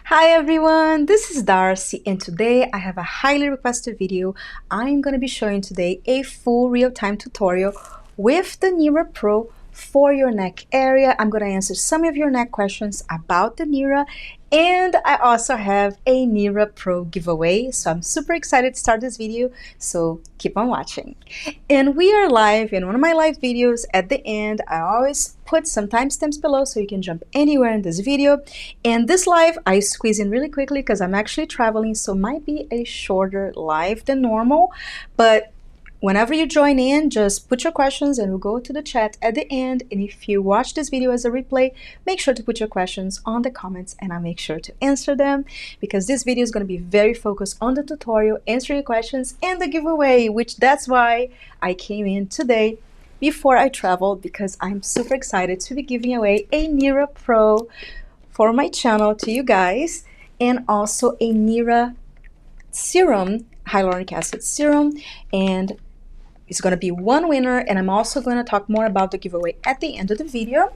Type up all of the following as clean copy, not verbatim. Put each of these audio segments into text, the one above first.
Hi everyone, this is Darcy and today I have a highly requested video. I'm going to be showing today a full real-time tutorial with the NIRA Pro for your neck area. I'm going to answer some of your neck questions about the NIRA, and I also have a NIRA Pro giveaway, so I'm super excited to start this video, so keep on watching. And we are live in one of my live videos. At the end, I always put some timestamps below so you can jump anywhere in this video. And this live, I squeeze in really quickly because I'm actually traveling, so it might be a shorter live than normal. But whenever you join in, just put your questions and we'll go to the chat at the end. And if you watch this video as a replay, make sure to put your questions on the comments and I'll make sure to answer them, because this video is going to be very focused on the tutorial, answering your questions, and the giveaway, which that's why I came in today before I traveled, because I'm super excited to be giving away a NIRA Pro for my channel to you guys, and also a NIRA serum, hyaluronic acid serum, and it's going to be one winner. And I'm also going to talk more about the giveaway at the end of the video,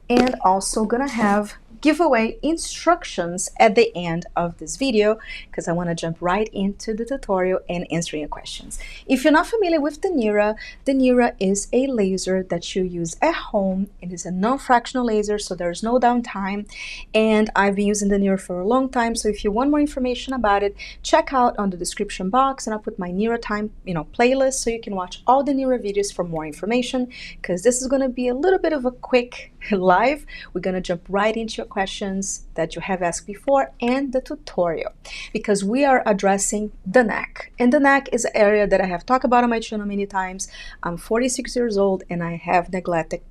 and also going to have giveaway instructions at the end of this video, because I want to jump right into the tutorial and answering your questions. If you're not familiar with the NIRA is a laser that you use at home. It is a non-fractional laser, so there's no downtime, and I've been using the NIRA for a long time. So if you want more information about it, check out on the description box, and I'll put my NIRA time playlist so you can watch all the NIRA videos for more information, because this is going to be a little bit of a quick live. We're going to jump right into your questions that you have asked before and the tutorial, because we are addressing the neck, and the neck is an area that I have talked about on my channel many times. I'm 46 years old and I have neglected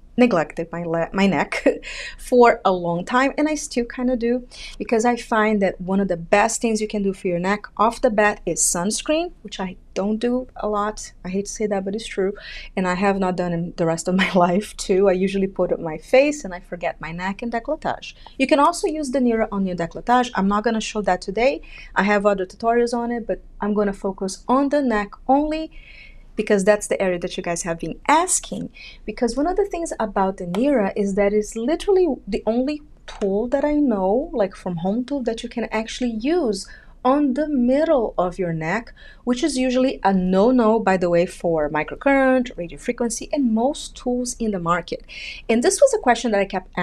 my neck for a long time, and I still kind of do, because I find that one of the best things you can do for your neck off the bat is sunscreen, which I don't do a lot. I hate to say that, but it's true, and I have not done in the rest of my life too. I usually put it on my face and I forget my neck and décolletage. You can also use the NIRA on your décolletage. I'm not going to show that today. I have other tutorials on it, but I'm going to focus on the neck only, because that's the area that you guys have been asking. Because one of the things about the NIRA is that it's literally the only tool that I know, like from home tool, that you can actually use on the middle of your neck, which is usually a no-no, by the way, for microcurrent, radio frequency, and most tools in the market. And this was a question that I kept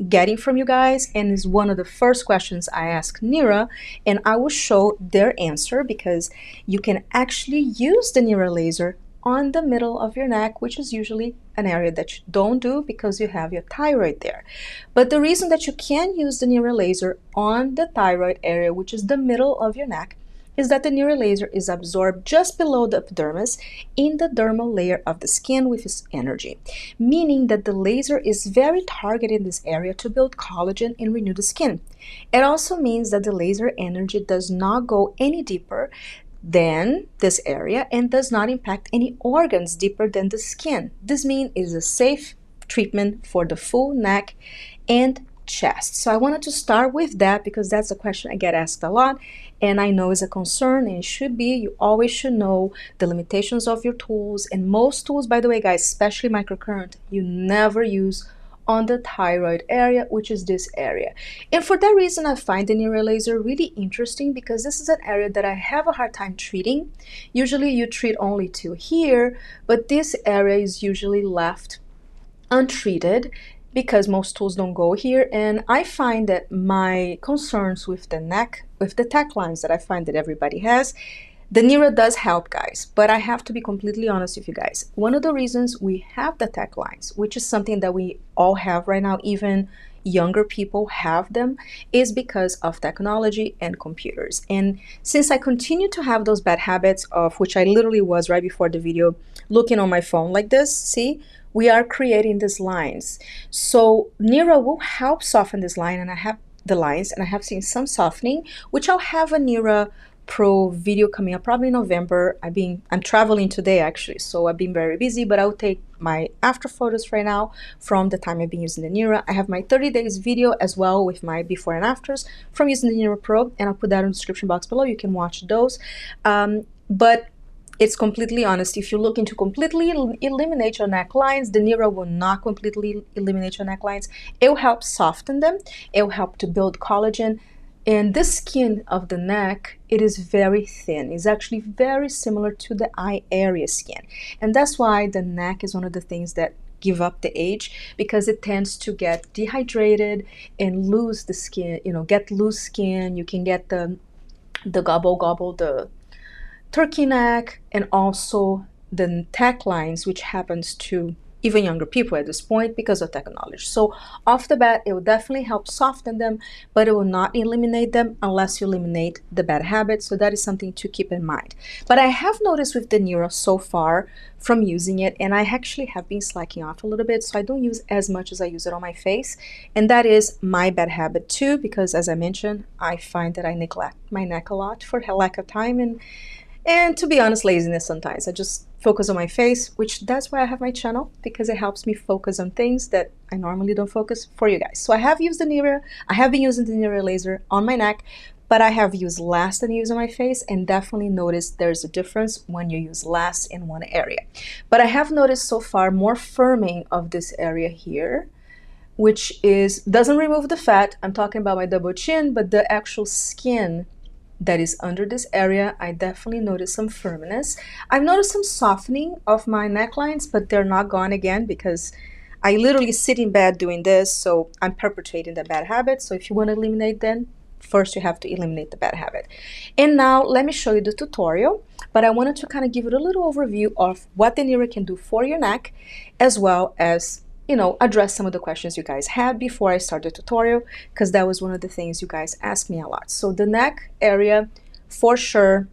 getting from you guys, and is one of the first questions I asked NIRA, and I will show their answer, because you can actually use the NIRA laser on the middle of your neck, which is usually an area that you don't do because you have your thyroid there. But the reason that you can use the NIRA laser on the thyroid area, which is the middle of your neck, is that the NIRA laser is absorbed just below the epidermis in the dermal layer of the skin with its energy, meaning that the laser is very targeted in this area to build collagen and renew the skin. It also means that the laser energy does not go any deeper than this area and does not impact any organs deeper than the skin. This means it is a safe treatment for the full neck and chest. So I wanted to start with that, because that's a question I get asked a lot, and I know is a concern, and it should be. You always should know the limitations of your tools, and most tools, by the way guys, especially microcurrent, you never use on the thyroid area, which is this area. And for that reason, I find the NIRA laser really interesting, because this is an area that I have a hard time treating. Usually you treat only to here, but this area is usually left untreated because most tools don't go here. And I find that my concerns with the neck, with the tech lines that I find that everybody has, the NIRA does help, guys, but I have to be completely honest with you guys. One of the reasons we have the tech lines, which is something that we all have right now, even younger people have them, is because of technology and computers. And since I continue to have those bad habits, of which I literally was right before the video, looking on my phone like this, see, we are creating these lines. So NIRA will help soften this line, and I have the lines, and I have seen some softening, which I'll have a NIRA Pro video coming up probably in November. I'm traveling today actually, so I've been very busy, but I'll take my after photos right now from the time I've been using the NIRA. I have my 30 days video as well with my before and afters from using the NIRA Pro, and I'll put that in the description box below. You can watch those. But it's completely honest. If you're looking to completely eliminate your necklines, the NIRA will not completely eliminate your necklines. It will help soften them. It will help to build collagen. And the skin of the neck, it is very thin. It's actually very similar to the eye area skin. And that's why the neck is one of the things that give up the age, because it tends to get dehydrated and lose the skin, get loose skin. You can get the gobble gobble, the turkey neck, and also the tech lines, which happens to even younger people at this point because of technology. So off the bat, it will definitely help soften them, but it will not eliminate them unless you eliminate the bad habits. So that is something to keep in mind. But I have noticed with the NIRA so far from using it, and I actually have been slacking off a little bit, so I don't use as much as I use it on my face. And that is my bad habit too, because as I mentioned, I find that I neglect my neck a lot for lack of time and to be honest, laziness sometimes. I just focus on my face, which that's why I have my channel, because it helps me focus on things that I normally don't focus for you guys. So I have used the NIRA, I have been using the NIRA laser on my neck, but I have used less than I use on my face, and definitely noticed there's a difference when you use less in one area. But I have noticed so far more firming of this area here, which doesn't remove the fat. I'm talking about my double chin, but the actual skin that is under this area, I definitely noticed some firmness. I've noticed some softening of my necklines, but they're not gone again because I literally sit in bed doing this, so I'm perpetuating the bad habit. So if you want to eliminate them, first you have to eliminate the bad habit. And now let me show you the tutorial, but I wanted to kind of give it a little overview of what the NIRA can do for your neck, as well as address some of the questions you guys had before I start the tutorial, because that was one of the things you guys asked me a lot. So the neck area, for sure,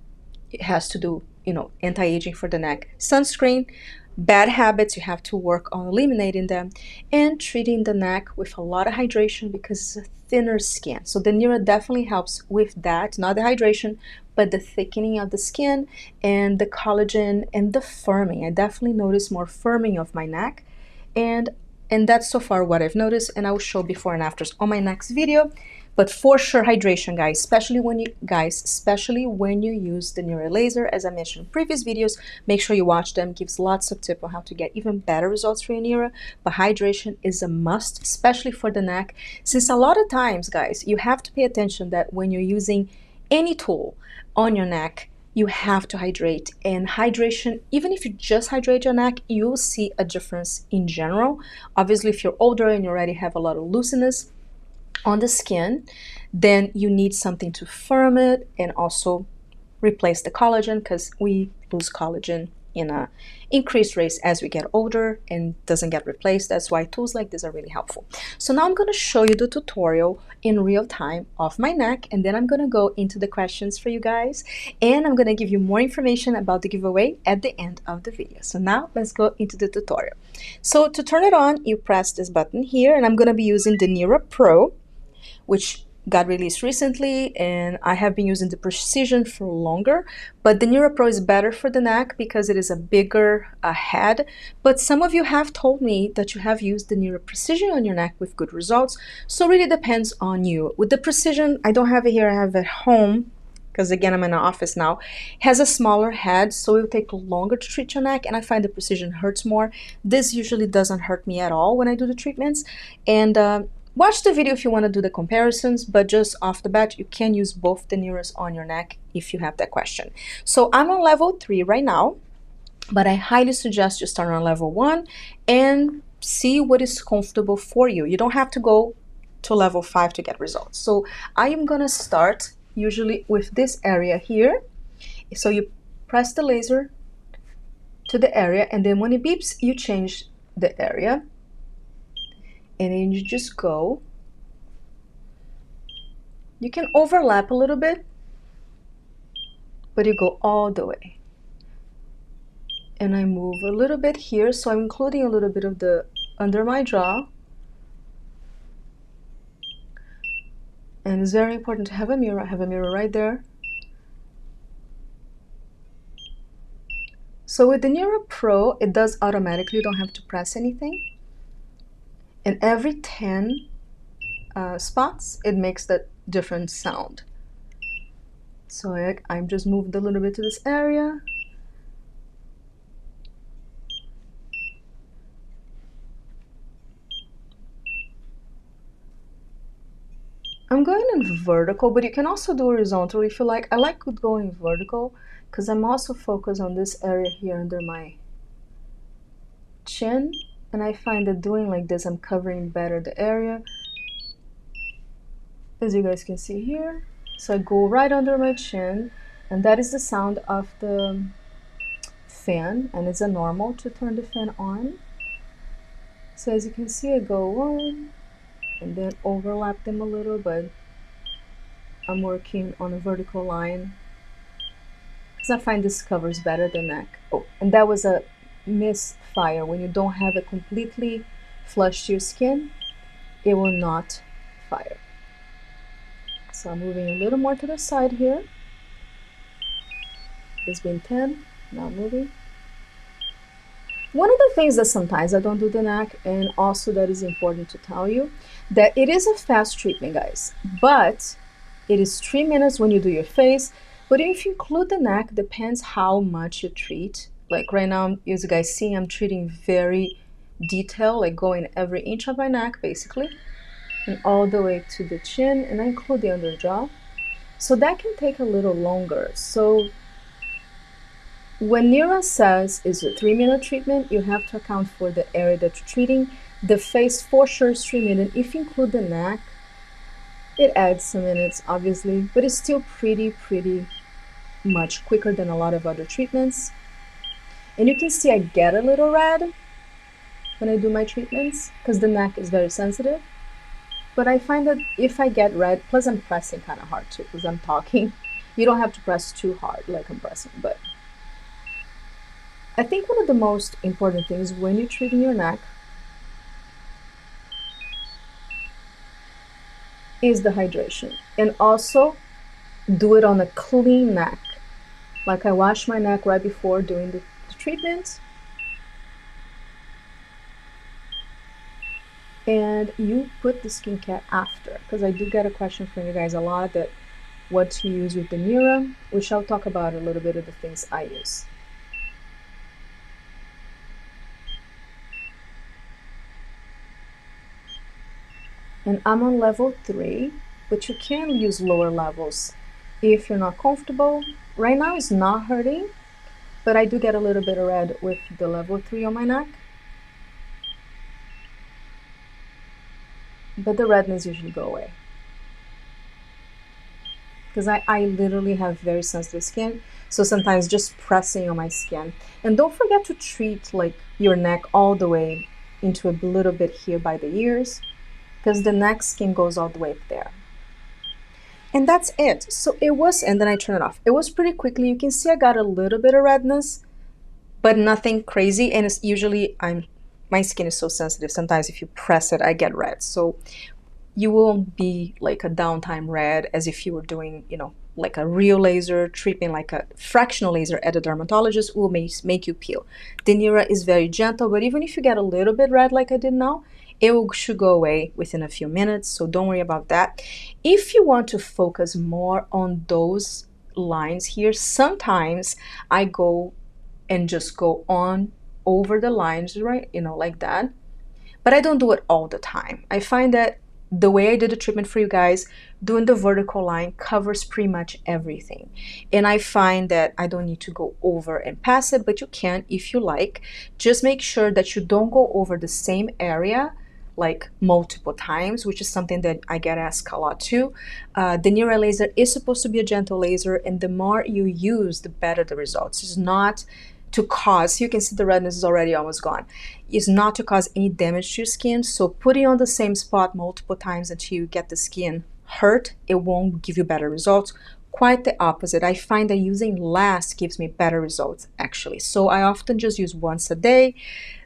it has to do, anti-aging for the neck, sunscreen, bad habits, you have to work on eliminating them, and treating the neck with a lot of hydration because it's a thinner skin. So the NIRA definitely helps with that, not the hydration, but the thickening of the skin and the collagen and the firming. I definitely notice more firming of my neck, and that's so far what I've noticed, and I will show before and afters on my next video. But for sure, hydration, guys, especially when you use the NIRA laser. As I mentioned in previous videos, make sure you watch them. Gives lots of tips on how to get even better results for your NIRA. But hydration is a must, especially for the neck, since a lot of times, guys, you have to pay attention that when you're using any tool on your neck, you have to hydrate. And hydration, even if you just hydrate your neck, you'll see a difference in general. Obviously, if you're older and you already have a lot of looseness on the skin, then you need something to firm it and also replace the collagen, because we lose collagen in a increased rates as we get older and doesn't get replaced. That's why tools like this are really helpful. So now I'm going to show you the tutorial in real time of my neck, and then I'm going to go into the questions for you guys, and I'm going to give you more information about the giveaway at the end of the video. So now let's go into the tutorial. So to turn it on, you press this button here, and I'm going to be using the NIRA Pro, which got released recently, and I have been using the Precision for longer, but the NIRA Pro is better for the neck because it is a bigger head. But some of you have told me that you have used the NIRA Precision on your neck with good results, so it really depends on you. With the Precision, I don't have it here, I have it at home, because again, I'm in an office now. It has a smaller head, so it will take longer to treat your neck, and I find the Precision hurts more. This usually doesn't hurt me at all when I do the treatments. And watch the video if you want to do the comparisons, but just off the bat, you can use both the NIRAs on your neck if you have that question. So I'm on level 3 right now, but I highly suggest you start on level 1 and see what is comfortable for you. You don't have to go to level 5 to get results. So I am going to start usually with this area here. So you press the laser to the area, and then when it beeps, you change the area. And then you just go. You can overlap a little bit, but you go all the way. And I move a little bit here, so I'm including a little bit of the under my jaw. And it's very important to have a mirror. I have a mirror right there. So with the NIRA Pro, it does automatically, you don't have to press anything. And every 10 spots, it makes that different sound. So I'm just moved a little bit to this area. I'm going in vertical, but you can also do horizontal if you like. I like going vertical because I'm also focused on this area here under my chin, and I find that doing like this, I'm covering better the area, as you guys can see here. So I go right under my chin, and that is the sound of the fan, and it's a normal to turn the fan on. So as you can see, I go on and then overlap them a little, but I'm working on a vertical line because I find this covers better the neck. Oh, and that was a misfire. When you don't have it completely flush to your skin, it will not fire. So I'm moving a little more to the side here. It's been 10, now moving. One of the things that sometimes I don't do the neck, and also that is important to tell you, that it is a fast treatment, guys, but it is 3 minutes when you do your face. But if you include the neck, depends how much you treat. Like right now, as you guys see, I'm treating very detailed, like going every inch of my neck, basically, and all the way to the chin, and I include the underjaw. So that can take a little longer. So when NIRA says it's a 3-minute treatment, you have to account for the area that you're treating. The face for sure is 3 minutes. If you include the neck, it adds some minutes, obviously, but it's still pretty much quicker than a lot of other treatments. And you can see I get a little red when I do my treatments because the neck is very sensitive. But I find that if I get red, plus I'm pressing kind of hard too because I'm talking. You don't have to press too hard like I'm pressing, but I think one of the most important things when you're treating your neck is the hydration. And also do it on a clean neck. Like I wash my neck right before doing the treatment. And you put the skincare after, because I do get a question from you guys a lot that what to use with the NIRA, which I'll talk about a little bit of the things I use. And I'm on level 3, but you can use lower levels if you're not comfortable. Right now it's not hurting, but I do get a little bit of red with the level 3 on my neck. But the redness usually go away. Because I literally have very sensitive skin, so sometimes just pressing on my skin. And don't forget to treat like your neck all the way into a little bit here by the ears, because the neck skin goes all the way up there. And that's it. So it was, and then I turn it off. It was pretty quickly. You can see I got a little bit of redness, but nothing crazy. And it's usually my skin is so sensitive. Sometimes if you press it, I get red. So you won't be like a downtime red as if you were doing, you know, like a real laser treatment, like a fractional laser at a dermatologist will make you peel. The NIRA is very gentle, but even if you get a little bit red like I did now, should go away within a few minutes, so don't worry about that. If you want to focus more on those lines here, sometimes I go and just go on over the lines, right, you know, like that. But I don't do it all the time. I find that the way I did the treatment for you guys, doing the vertical line covers pretty much everything. And I find that I don't need to go over and past it, but you can if you like. Just make sure that you don't go over the same area like multiple times, which is something that I get asked a lot too. The NIRA laser is supposed to be a gentle laser, and the more you use, the better the results. It's not to cause, you can see the redness is already almost gone. It's not to cause any damage to your skin, so putting on the same spot multiple times until you get the skin hurt, it won't give you better results. Quite the opposite. I find that using less gives me better results actually. So I often just use once a day.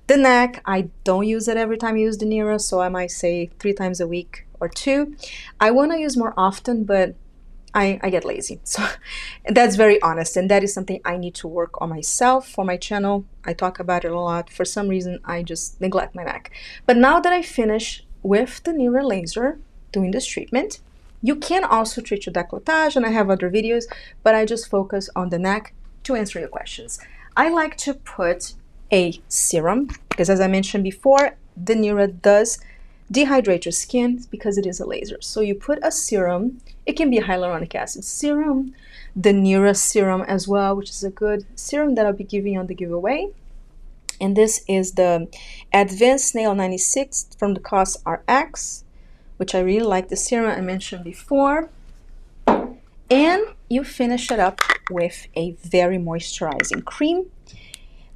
The neck, I don't use it every time I use the NIRA, so I might say 3 times a week or 2. I want to use more often, but I get lazy. So that's very honest, and that is something I need to work on myself for my channel. I talk about it a lot. For some reason, I just neglect my neck. But now that I finish with the NIRA laser doing this treatment, you can also treat your décolletage, and I have other videos, but I just focus on the neck to answer your questions. I like to put a serum because, as I mentioned before, the NIRA does dehydrate your skin because it is a laser. So you put a serum. It can be a hyaluronic acid serum, the NIRA serum as well, which is a good serum that I'll be giving on the giveaway. And this is the Advanced Nail 96 from the COS RX, which I really like the serum I mentioned before. And you finish it up with a very moisturizing cream.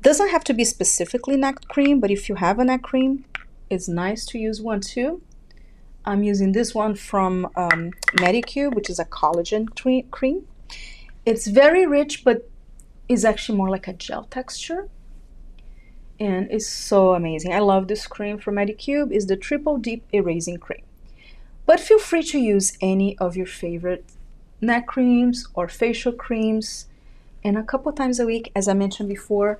Doesn't have to be specifically neck cream, but if you have a neck cream, it's nice to use one too. I'm using this one from Medicube, which is a collagen cream. It's very rich, but is actually more like a gel texture. And it's so amazing. I love this cream from Medicube. It's the Triple Deep Erasing Cream. But feel free to use any of your favorite neck creams or facial creams. And a couple times a week, as I mentioned before,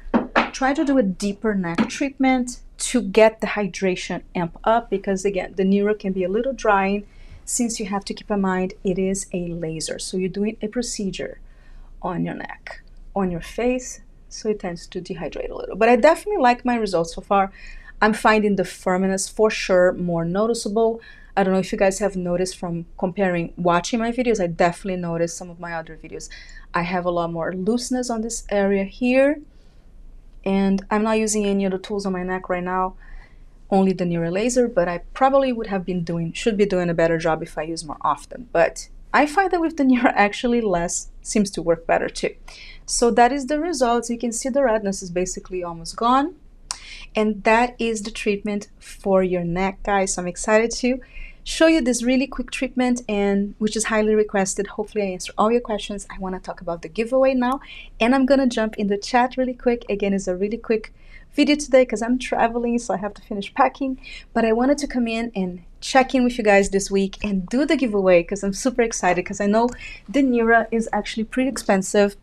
try to do a deeper neck treatment to get the hydration amp up, because again, the NIRA can be a little drying, since you have to keep in mind it is a laser. So you're doing a procedure on your neck, on your face, so it tends to dehydrate a little. But I definitely like my results so far. I'm finding the firmness for sure more noticeable. I don't know if you guys have noticed from watching my videos. I definitely noticed some of my other videos. I have a lot more looseness on this area here. And I'm not using any other tools on my neck right now, only the NIRA laser, but I probably should be doing a better job if I use more often. But I find that with the NIRA, actually less seems to work better too. So that is the results. You can see the redness is basically almost gone. And that is the treatment for your neck, guys. So I'm excited to show you this really quick treatment, and which is highly requested. Hopefully I answer all your questions. I want to talk about the giveaway now, and I'm gonna jump in the chat really quick. Again, it's a really quick video today because I'm traveling, so I have to finish packing, but I wanted to come in and check in with you guys this week and do the giveaway because I'm super excited, because I know the NIRA is actually pretty expensive.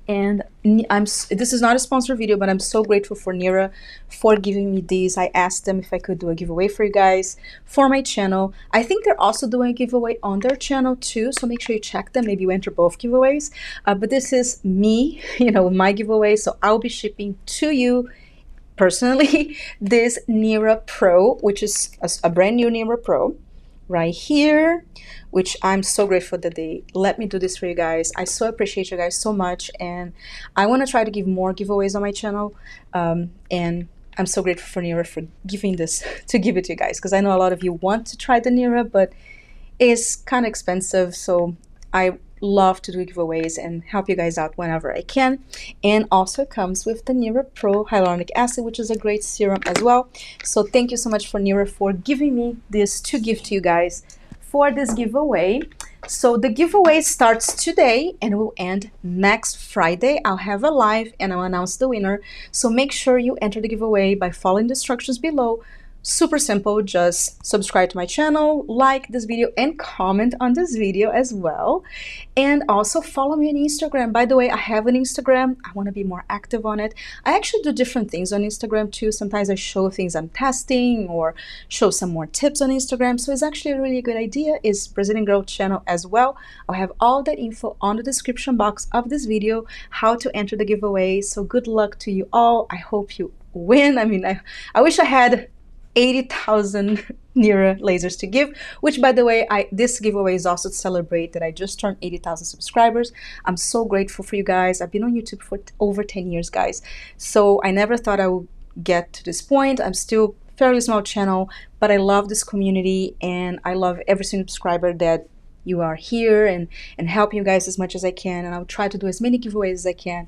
And this is not a sponsored video, but I'm so grateful for NIRA for giving me these. I asked them if I could do a giveaway for you guys for my channel. I think they're also doing a giveaway on their channel too, so make sure you check them. Maybe you enter both giveaways. But this is me, my giveaway, so I'll be shipping to you personally this NIRA Pro, which is a brand new NIRA Pro right here, which I'm so grateful that they let me do this for you guys. I so appreciate you guys so much, and I want to try to give more giveaways on my channel, and I'm so grateful for NIRA for giving this to give it to you guys, because I know a lot of you want to try the NIRA, but it's kind of expensive, so I love to do giveaways and help you guys out whenever I can. And also comes with the NIRA Pro Hyaluronic Acid, which is a great serum as well. So thank you so much for NIRA for giving me this to give to you guys for this giveaway. So the giveaway starts today and will end next Friday. I'll have a live and I'll announce the winner. So make sure you enter the giveaway by following the instructions below. Super simple. Just subscribe to my channel, like this video, and comment on this video as well. And also follow me on Instagram. By the way, I have an Instagram. I want to be more active on it. I actually do different things on Instagram too. Sometimes I show things I'm testing or show some more tips on Instagram. So it's actually a really good idea. It's Brazilian Girl channel as well. I'll have all that info on the description box of this video, how to enter the giveaway. So good luck to you all. I hope you win. I mean, I wish I had 80,000 NIRA lasers to give, which, by the way, this giveaway is also to celebrate that I just turned 80,000 subscribers. I'm so grateful for you guys. I've been on YouTube for over 10 years, guys. So I never thought I would get to this point. I'm still a fairly small channel, but I love this community, and I love every single subscriber that you are here and help you guys as much as I can. And I'll try to do as many giveaways as I can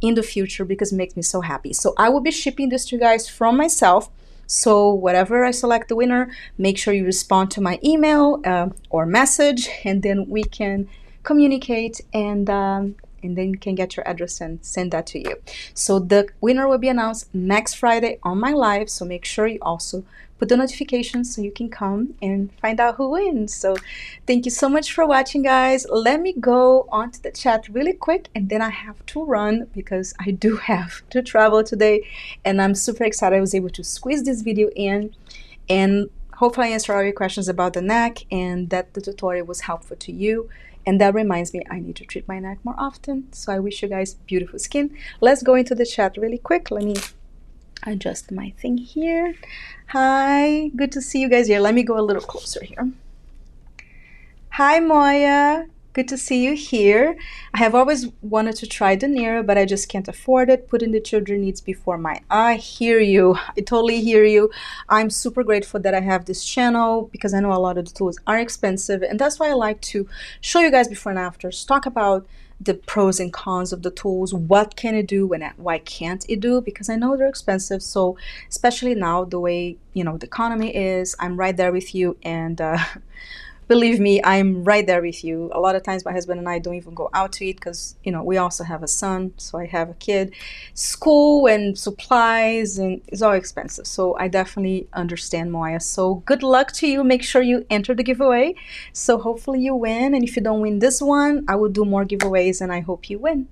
in the future because it makes me so happy. So I will be shipping this to you guys from myself. So whatever I select the winner, make sure you respond to my email or message, and then we can communicate, and then you can get your address and send that to you. So the winner will be announced next Friday on my live, so make sure you also put the notifications so you can come and find out who wins. So thank you so much for watching, guys. Let me go onto the chat really quick, and then I have to run because I do have to travel today, and I'm super excited I was able to squeeze this video in, and hopefully I answered all your questions about the neck and that the tutorial was helpful to you. And that reminds me, I need to treat my neck more often. So I wish you guys beautiful skin. Let's go into the chat really quick. Let me adjust my thing here. Hi, good to see you guys here. Let me go a little closer here. Hi, Moya. Good to see you here. I have always wanted to try the NIRA, but I just can't afford it. Putting the children needs before mine. I hear you. I totally hear you. I'm super grateful that I have this channel because I know a lot of the tools are expensive, and that's why I like to show you guys before and afters, talk about the pros and cons of the tools, what can it do and why can't it do, because I know they're expensive. So especially now, the way, you know, the economy is, I'm right there with you, and believe me, I'm right there with you. A lot of times my husband and I don't even go out to eat because, you know, we also have a son, so I have a kid. School and supplies, and it's all expensive. So I definitely understand, Moya. So good luck to you. Make sure you enter the giveaway. So hopefully you win. And if you don't win this one, I will do more giveaways, and I hope you win.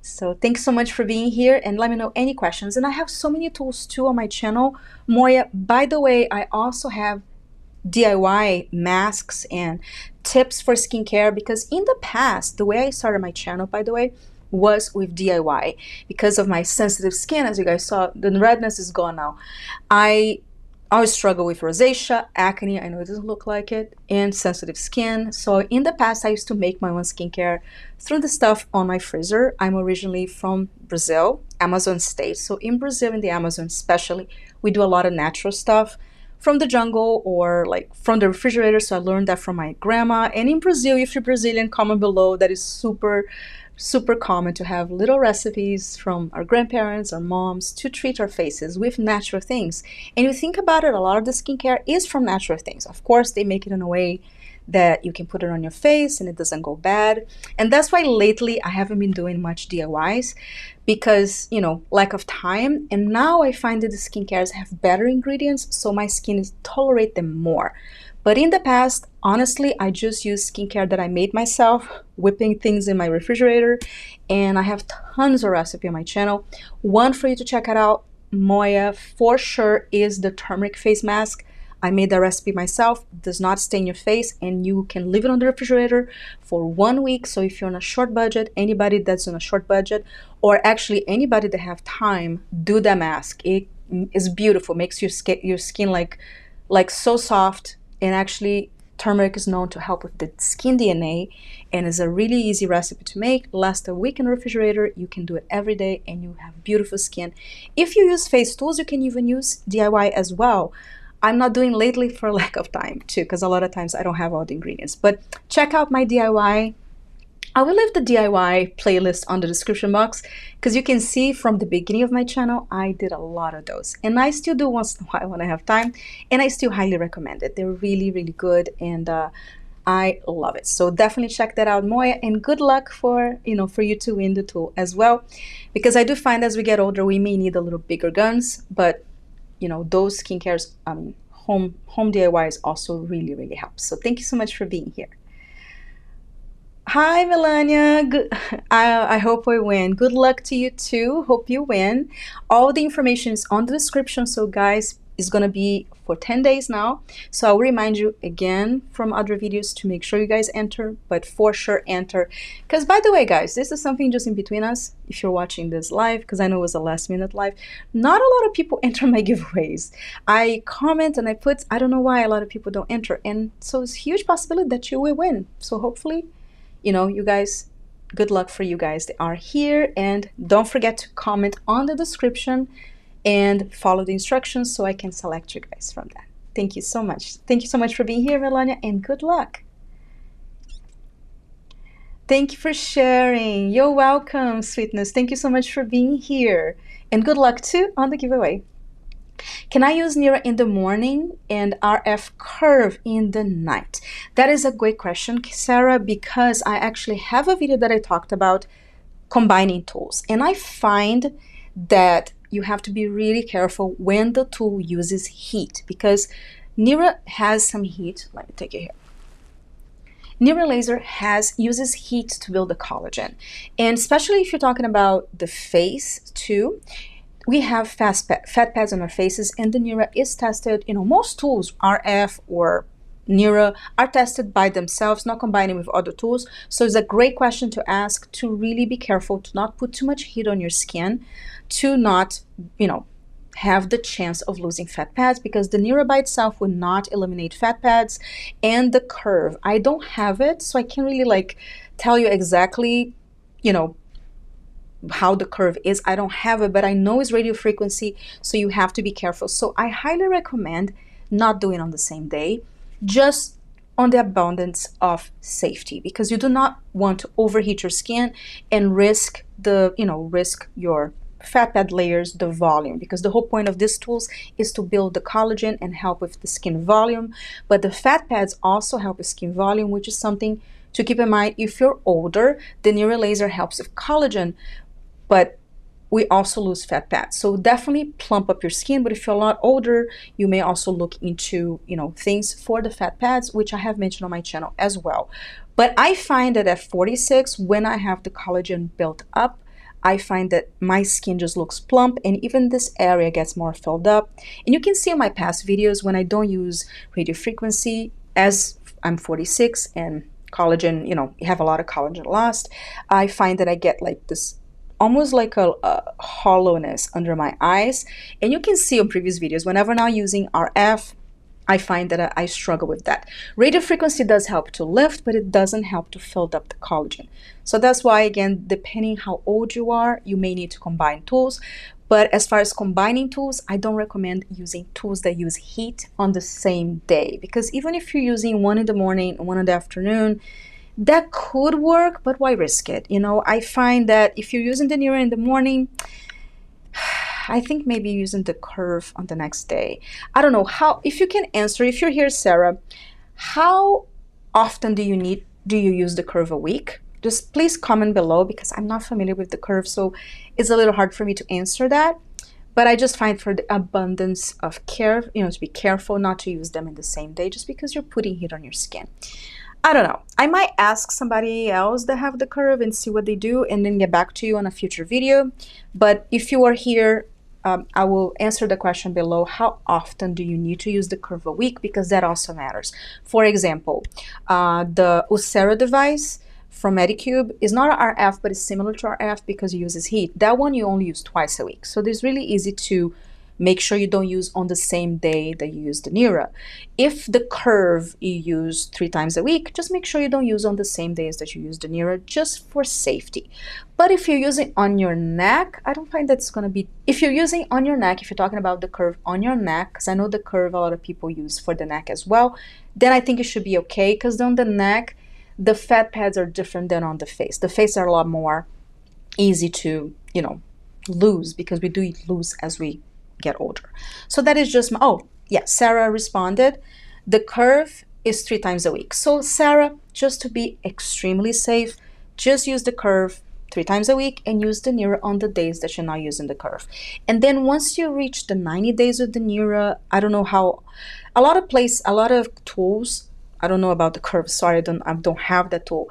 So thanks so much for being here, and let me know any questions. And I have so many tools too on my channel. Moya, by the way, I also have DIY masks and tips for skincare, because in the past, the way I started my channel, by the way, was with DIY. Because of my sensitive skin, as you guys saw, the redness is gone now. I always struggle with rosacea, acne, I know it doesn't look like it, and sensitive skin. So in the past, I used to make my own skincare through the stuff on my freezer. I'm originally from Brazil, Amazon state. So in Brazil, in the Amazon especially, we do a lot of natural stuff from the jungle or like from the refrigerator. So I learned that from my grandma. And in Brazil, if you're Brazilian, comment below. That is super common to have little recipes from our grandparents or moms to treat our faces with natural things. And you think about it, a lot of the skincare is from natural things. Of course, they make it in a way that you can put it on your face and it doesn't go bad. And that's why lately I haven't been doing much DIYs, because, you know, lack of time. And now I find that the skincares have better ingredients, so my skin tolerate them more. But in the past, honestly, I just use skincare that I made myself, whipping things in my refrigerator. And I have tons of recipes on my channel. One for you to check it out, Moya, for sure, is the turmeric face mask. I made the recipe myself. It does not stain your face, and you can leave it on the refrigerator for 1 week. So if you're on a short budget, anybody that's on a short budget, or actually anybody that have time, do the mask. It is beautiful. Makes your skin like so soft. And actually, turmeric is known to help with the skin DNA, and is a really easy recipe to make. Lasts a week in the refrigerator. You can do it every day, and you have beautiful skin. If you use face tools, you can even use DIY as well. I'm not doing lately for lack of time too, because a lot of times I don't have all the ingredients. But check out my DIY. I will leave the DIY playlist on the description box, because you can see from the beginning of my channel, I did a lot of those. And I still do once in a while when I have time, and I still highly recommend it. They're really, really good, and I love it. So definitely check that out, Moya, and good luck for you to win the tool as well, because I do find as we get older, we may need a little bigger guns, but you know, those skincares, home DIYs also really, really help. So thank you so much for being here. Hi, Melania. Good. I hope I win. Good luck to you too. Hope you win. All the information is on the description. So guys, it's going to be for 10 days now. So I'll remind you again from other videos to make sure you guys enter, but for sure enter. Because by the way, guys, this is something just in between us. If you're watching this live, because I know it was a last minute live, not a lot of people enter my giveaways. I comment and I put, I don't know why a lot of people don't enter. And so it's a huge possibility that you will win. So hopefully, you know, you guys, good luck for you guys that are here. And don't forget to comment on the description and follow the instructions so I can select you guys from that. Thank you so much. Thank you so much for being here, Melania, and good luck. Thank you for sharing. You're welcome, sweetness. Thank you so much for being here. And good luck too on the giveaway. Can I use NIRA in the morning and RF curve in the night? That is a great question, Sarah, because I actually have a video that I talked about combining tools. And I find that you have to be really careful when the tool uses heat, because NIRA has some heat. Let me take it here. NIRA laser uses heat to build the collagen. And especially if you're talking about the face too, we have fat pads on our faces, and the NIRA is tested. You know, most tools, RF or NIRA, are tested by themselves, not combining with other tools. So it's a great question to ask, to really be careful to not put too much heat on your skin, to not, you know, have the chance of losing fat pads, because the NIRA by itself will not eliminate fat pads. And the curve, I don't have it, so I can't really like tell you exactly, you know, how the curve is. I don't have it, but I know it's radio frequency, so you have to be careful. So I highly recommend not doing on the same day, just on the abundance of safety, because you do not want to overheat your skin and risk the, risk your fat pad layers, the volume, because the whole point of these tools is to build the collagen and help with the skin volume. But the fat pads also help with skin volume, which is something to keep in mind. If you're older, the NIRA laser helps with collagen, but we also lose fat pads. So definitely plump up your skin. But if you're a lot older, you may also look into, things for the fat pads, which I have mentioned on my channel as well. But I find that at 46, when I have the collagen built up, I find that my skin just looks plump, and even this area gets more filled up. And you can see in my past videos when I don't use radio frequency, as I'm 46 and collagen, you have a lot of collagen lost, I find that I get like this almost like a hollowness under my eyes. And you can see on previous videos, whenever now using RF, I find that I struggle with that. Radio frequency does help to lift, but it doesn't help to fill up the collagen. So that's why, again, depending how old you are, you may need to combine tools. But as far as combining tools, I don't recommend using tools that use heat on the same day, because even if you're using one in the morning and one in the afternoon, that could work, but why risk it? I find that if you're using the NIRA in the morning, I think maybe using the curve on the next day. I don't know how, if you can answer, if you're here, Sarah, how often do you use the curve a week? Just please comment below, because I'm not familiar with the curve, so it's a little hard for me to answer that. But I just find, for the abundance of care, to be careful not to use them in the same day, just because you're putting heat on your skin. I don't know. I might ask somebody else that have the curve and see what they do, and then get back to you on a future video. But if you are here, I will answer the question below. How often do you need to use the curve a week? Because that also matters. For example, the Ucera device from Medicube is not RF, but it's similar to RF because it uses heat. That one you only use twice a week. So it's really easy to make sure you don't use on the same day that you use the NIRA. If the curve you use 3 times a week, just make sure you don't use on the same days that you use the NIRA, just for safety. But if you're using on your neck, I don't find that's going to be, if you're using on your neck, if you're talking about the curve on your neck, because I know the curve a lot of people use for the neck as well, then I think it should be okay, because on the neck, the fat pads are different than on the face. The face are a lot more easy to, lose, because we do lose as we get older. So that is just oh yeah, Sarah responded, the curve is 3 times a week. So Sarah, just to be extremely safe, just use the curve 3 times a week and use the NIRA on the days that you're not using the curve. And then once you reach the 90 days of the NIRA, I don't know how, a lot of tools, I don't know about the curve, sorry, I don't have that tool.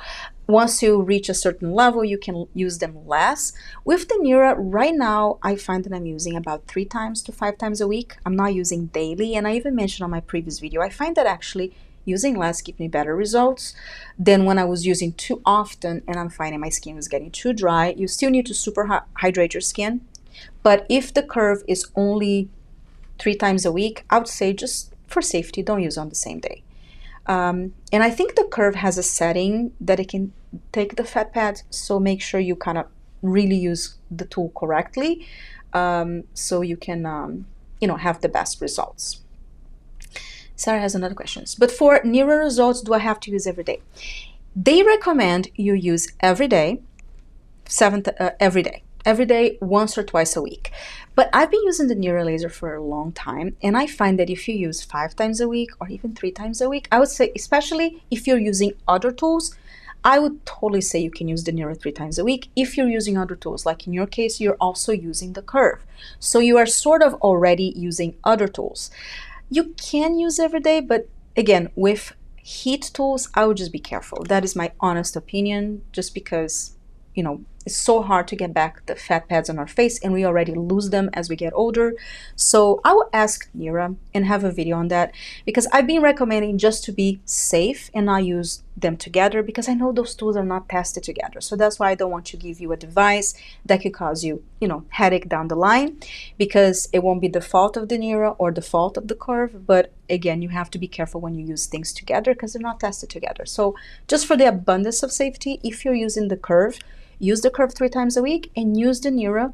Once you reach a certain level, you can use them less. With the NIRA, right now, I find that I'm using about 3 times to 5 times a week. I'm not using daily, and I even mentioned on my previous video, I find that actually using less gives me better results than when I was using too often, and I'm finding my skin was getting too dry. You still need to super hydrate your skin, but if the curve is only 3 times a week, I would say just for safety, don't use on the same day. And I think the curve has a setting that it can take the fat pads, so make sure you kind of really use the tool correctly, so you can have the best results. Sarah has another question. But for NIRA results, do I have to use every day? They recommend you use every day, every day, once or twice a week. But I've been using the NIRA laser for a long time, and I find that if you use 5 times a week or even 3 times a week, I would say, especially if you're using other tools, I would totally say you can use the NIRA 3 times a week. If you're using other tools, like in your case, you're also using the curve. So you are sort of already using other tools. You can use every day, but again, with heat tools, I would just be careful. That is my honest opinion, just because, It's so hard to get back the fat pads on our face, and we already lose them as we get older. So I will ask NIRA and have a video on that, because I've been recommending just to be safe and not use them together, because I know those tools are not tested together. So that's why I don't want to give you a device that could cause you, headache down the line, because it won't be the fault of the NIRA or the fault of the curve. But again, you have to be careful when you use things together, because they're not tested together. So just for the abundance of safety, if you're using the curve, use the curve 3 times a week and use the NIRA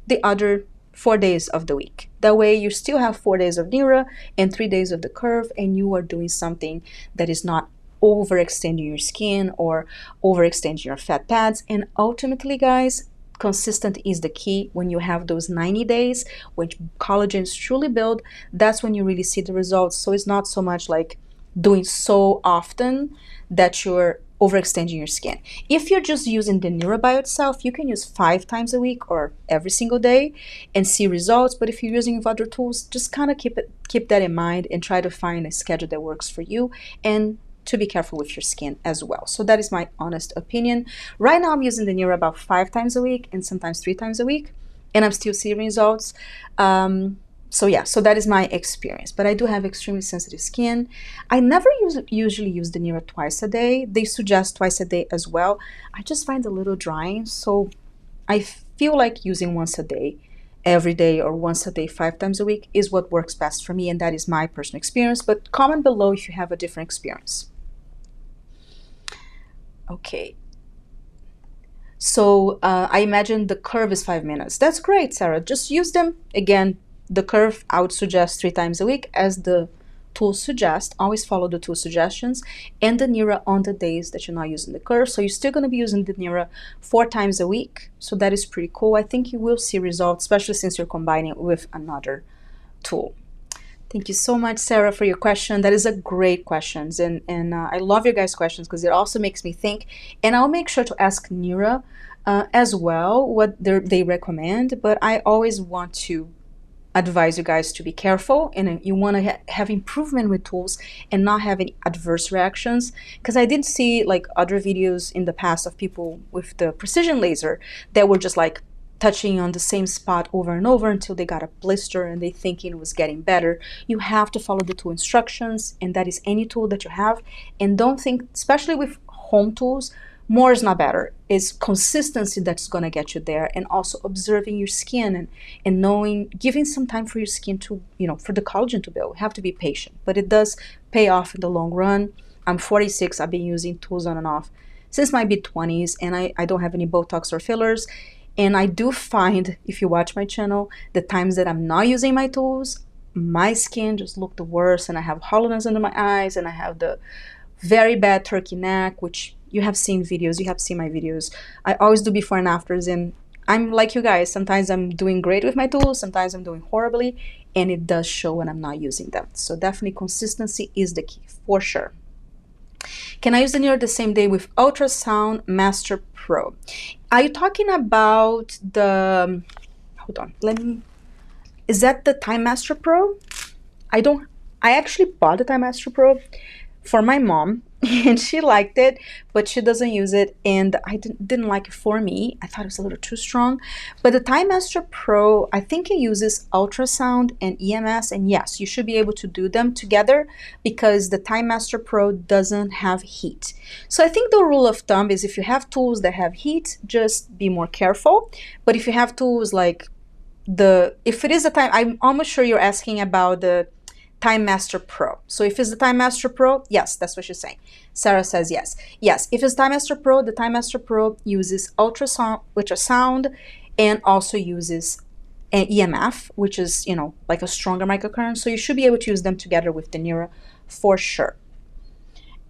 the other 4 days of the week. That way you still have 4 days of NIRA and 3 days of the curve, and you are doing something that is not overextending your skin or overextending your fat pads. And ultimately, guys, consistent is the key. When you have those 90 days, when collagen is truly built, that's when you really see the results. So it's not so much like doing so often that you're overextending your skin. If you're just using the NIRA by itself, you can use 5 times a week or every single day and see results. But if you're using other tools, just kind of keep that in mind and try to find a schedule that works for you, and to be careful with your skin as well. So that is my honest opinion. Right now I'm using the NIRA about 5 times a week and sometimes 3 times a week, and I'm still seeing results. So yeah, so that is my experience. But I do have extremely sensitive skin. I never usually use the NIRA twice a day. They suggest twice a day as well. I just find it a little drying, so I feel like using once a day, every day, or once a day, 5 times a week is what works best for me, and that is my personal experience. But comment below if you have a different experience. Okay. So I imagine the curve is 5 minutes. That's great, Sarah. Just use them. Again, the curve, I would suggest 3 times a week, as the tools suggest. Always follow the tool suggestions, and the NIRA on the days that you're not using the curve. So you're still going to be using the NIRA 4 times a week. So that is pretty cool. I think you will see results, especially since you're combining it with another tool. Thank you so much, Sarah, for your question. That is a great question, and I love your guys' questions, because it also makes me think. And I'll make sure to ask NIRA as well what they recommend. But I always want to advise you guys to be careful, and you want to have improvement with tools and not have any adverse reactions, because I did see like other videos in the past of people with the precision laser that were just like touching on the same spot over and over until they got a blister and they thinking it was getting better. You have to follow the tool instructions, and that is any tool that you have. And don't think, especially with home tools, more is not better. It's consistency that's going to get you there, and also observing your skin and knowing, giving some time for your skin to, for the collagen to build. You have to be patient, but it does pay off in the long run. I'm 46. I've been using tools on and off since my mid-20s, and I don't have any Botox or fillers. And I do find, if you watch my channel, the times that I'm not using my tools, my skin just look the worst, and I have hollowness under my eyes, and I have the very bad turkey neck, which you have seen videos, you have seen my videos. I always do before and afters, and I'm like you guys. Sometimes I'm doing great with my tools, sometimes I'm doing horribly, and it does show when I'm not using them. So definitely consistency is the key, for sure. Can I use the NIRA the same day with Ultrasound Master Pro? Are you talking about the, hold on, is that the Time Master Pro? I actually bought the Time Master Pro for my mom, and she liked it, but she doesn't use it, and I didn't like it for me. I thought it was a little too strong. But the Time Master Pro, I think it uses ultrasound and EMS, and yes, you should be able to do them together, because the Time Master Pro doesn't have heat. So I think the rule of thumb is, if you have tools that have heat, just be more careful. But if you have tools like if it is a time, I'm almost sure you're asking about the Time Master Pro. So if it's the Time Master Pro, yes, that's what she's saying. Sarah says yes. Yes, if it's Time Master Pro, the Time Master Pro uses ultrasound, and also uses an EMF, which is, like a stronger microcurrent. So you should be able to use them together with the NIRA for sure.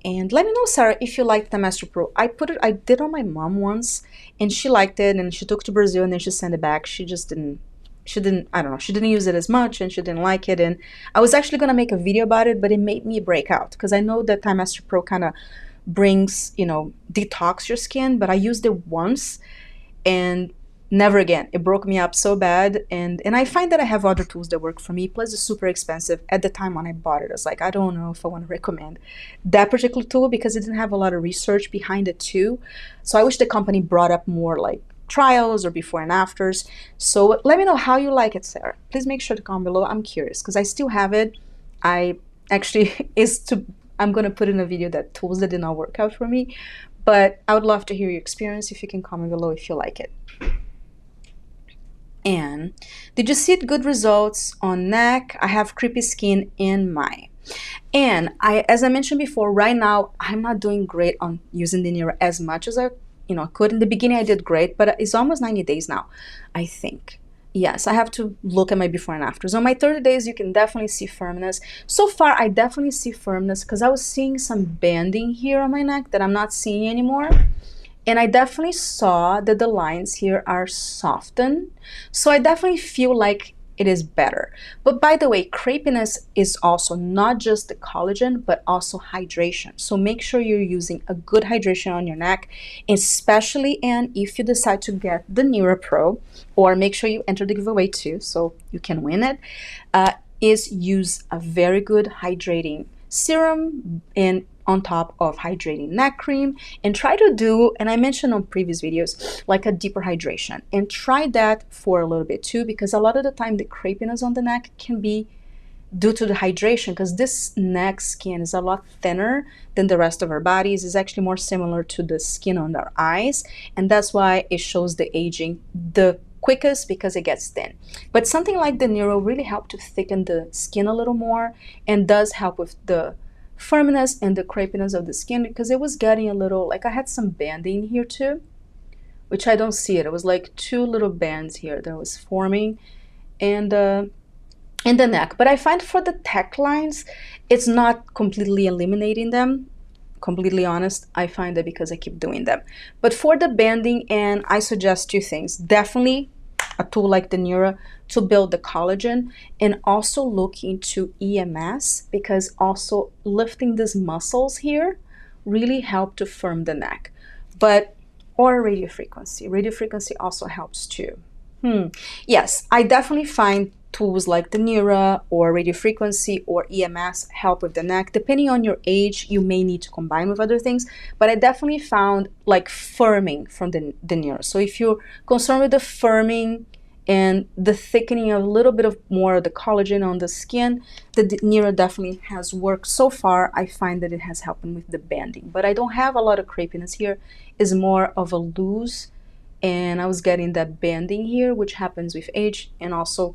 And let me know, Sarah, if you like the Master Pro. I did on my mom once, and she liked it, and she took it to Brazil, and then she sent it back. She didn't, I don't know, she didn't use it as much, and she didn't like it. And I was actually going to make a video about it, but it made me break out, because I know that Time Master Pro kind of brings, detox your skin, but I used it once and never again. It broke me up so bad. And I find that I have other tools that work for me, plus it's super expensive. At the time when I bought it, I was like, I don't know if I want to recommend that particular tool, because it didn't have a lot of research behind it too. So I wish the company brought up more like trials or before and afters. So let me know how you like it, Sarah. Please make sure to comment below. I'm curious because I still have it. I actually I'm gonna put in a video that tools that did not work out for me, but I would love to hear your experience. If you can comment below if you like it. And did you see good results on neck? I have creepy skin in my. And as I mentioned before, right now I'm not doing great on using the NIRA as much as I could. In the beginning I did great, but it's almost 90 days now, I think. Yes, I have to look at my before and afters. On my 30 days, you can definitely see firmness. So far, I definitely see firmness because I was seeing some banding here on my neck that I'm not seeing anymore. And I definitely saw that the lines here are softened. So I definitely feel like it is better. But by the way, crepiness is also not just the collagen, but also hydration. So make sure you're using a good hydration on your neck, especially and if you decide to get the NIRA Pro, or make sure you enter the giveaway too, so you can win it, is use a very good hydrating serum and on top of hydrating neck cream, and try to do, and I mentioned on previous videos, like a deeper hydration, and try that for a little bit too, because a lot of the time the crepiness on the neck can be due to the hydration, because this neck skin is a lot thinner than the rest of our bodies. It's actually more similar to the skin on our eyes, and that's why it shows the aging the quickest, because it gets thin. But something like the NIRA really helps to thicken the skin a little more, and does help with the firmness and the crepiness of the skin, because it was getting a little, like I had some banding here too, which I don't see it. It was like two little bands here that was forming and in the neck. But I find for the tech lines, it's not completely eliminating them. Completely honest, I find that because I keep doing them. But for the banding, and I suggest two things. Definitely a tool like the NIRA to build the collagen, and also look into EMS, because also lifting these muscles here really help to firm the neck. But or radio frequency also helps too. Yes, I definitely find tools like the NIRA or radio frequency or EMS help with the neck. Depending on your age, you may need to combine with other things, but I definitely found like firming from the NIRA. So if you're concerned with the firming and the thickening of a little bit of more of the collagen on the skin, the NIRA definitely has worked. So far, I find that it has helped with the banding, but I don't have a lot of crepiness here. It's more of a loose, and I was getting that banding here, which happens with age, and also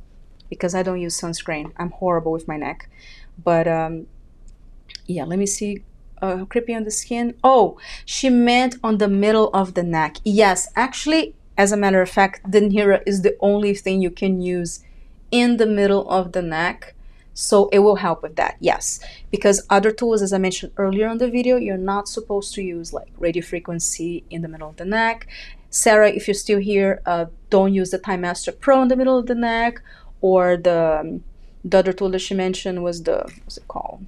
because I don't use sunscreen. I'm horrible with my neck. But yeah, let me see. Creepy on the skin. Oh, she meant on the middle of the neck. Yes, actually, as a matter of fact, the NIRA is the only thing you can use in the middle of the neck. So it will help with that, yes. Because other tools, as I mentioned earlier on the video, you're not supposed to use like radio frequency in the middle of the neck. Sarah, if you're still here, don't use the Time Master Pro in the middle of the neck, or the other tool that she mentioned was the, what's it called?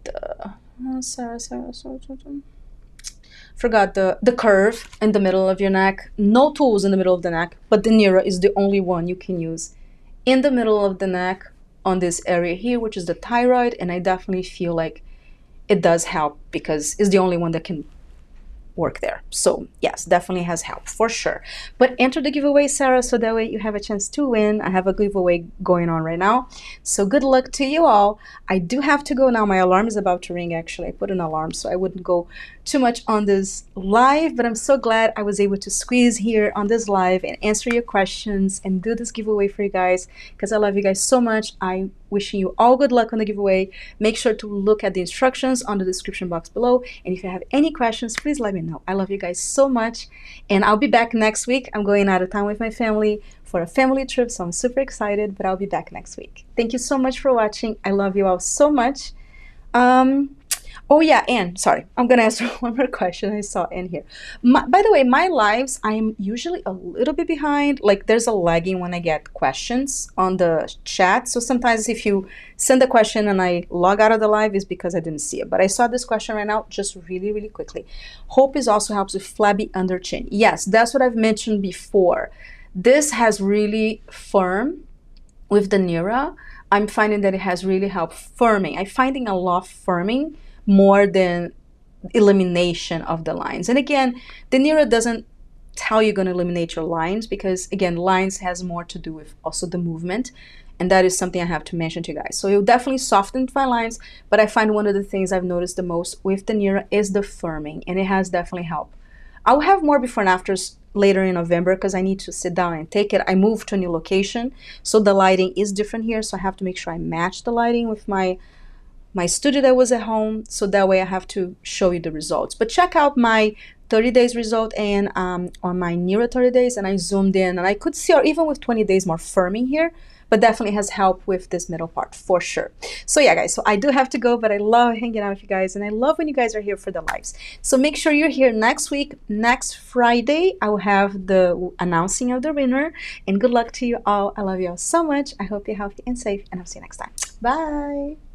The forgot the curve in the middle of your neck. No tools in the middle of the neck, but the NIRA is the only one you can use in the middle of the neck on this area here, which is the thyroid, and I definitely feel like it does help because it's the only one that can work there. So yes, definitely has helped for sure. But enter the giveaway, Sarah, so that way you have a chance to win. I have a giveaway going on right now, so good luck to you all. I do have to go now. My alarm is about to ring. Actually, I put an alarm so I wouldn't go too much on this live, but I'm so glad I was able to squeeze here on this live and answer your questions and do this giveaway for you guys, because I love you guys so much. I'm wishing you all good luck on the giveaway. Make sure to look at the instructions on the description box below, and if you have any questions, please let me know. I love you guys so much, and I'll be back next week. I'm going out of town with my family for a family trip, so I'm super excited, but I'll be back next week. Thank you so much for watching. I love you all so much. Oh yeah, and sorry, I'm gonna answer one more question I saw in here. By the way, my lives, I'm usually a little bit behind. Like there's a lagging when I get questions on the chat. So sometimes if you send a question and I log out of the live, is because I didn't see it. But I saw this question right now, just really, really quickly. Hope is also helps with flabby under chin. Yes, that's what I've mentioned before. This has really firm with the NIRA. I'm finding that it has really helped firming. I'm finding a lot of firming more than elimination of the lines. And again, the NIRA doesn't how you're going to eliminate your lines, because again, lines has more to do with also the movement, and that is something I have to mention to you guys. So it'll definitely soften my lines, but I find one of the things I've noticed the most with the NIRA is the firming, and it has definitely helped. I'll have more before and afters later in November because I need to sit down and take it. I moved to a new location, so the lighting is different here, so I have to make sure I match the lighting with my studio that was at home, so that way I have to show you the results. But check out my 30 days result and on my NIRA 30 days, and I zoomed in and I could see, or even with 20 days more firming here, but definitely has helped with this middle part for sure. So yeah, guys, so I do have to go, but I love hanging out with you guys, and I love when you guys are here for the lives. So make sure you're here next week. Next Friday, I will have the announcing of the winner, and good luck to you all. I love you all so much. I hope you're healthy and safe, and I'll see you next time. Bye.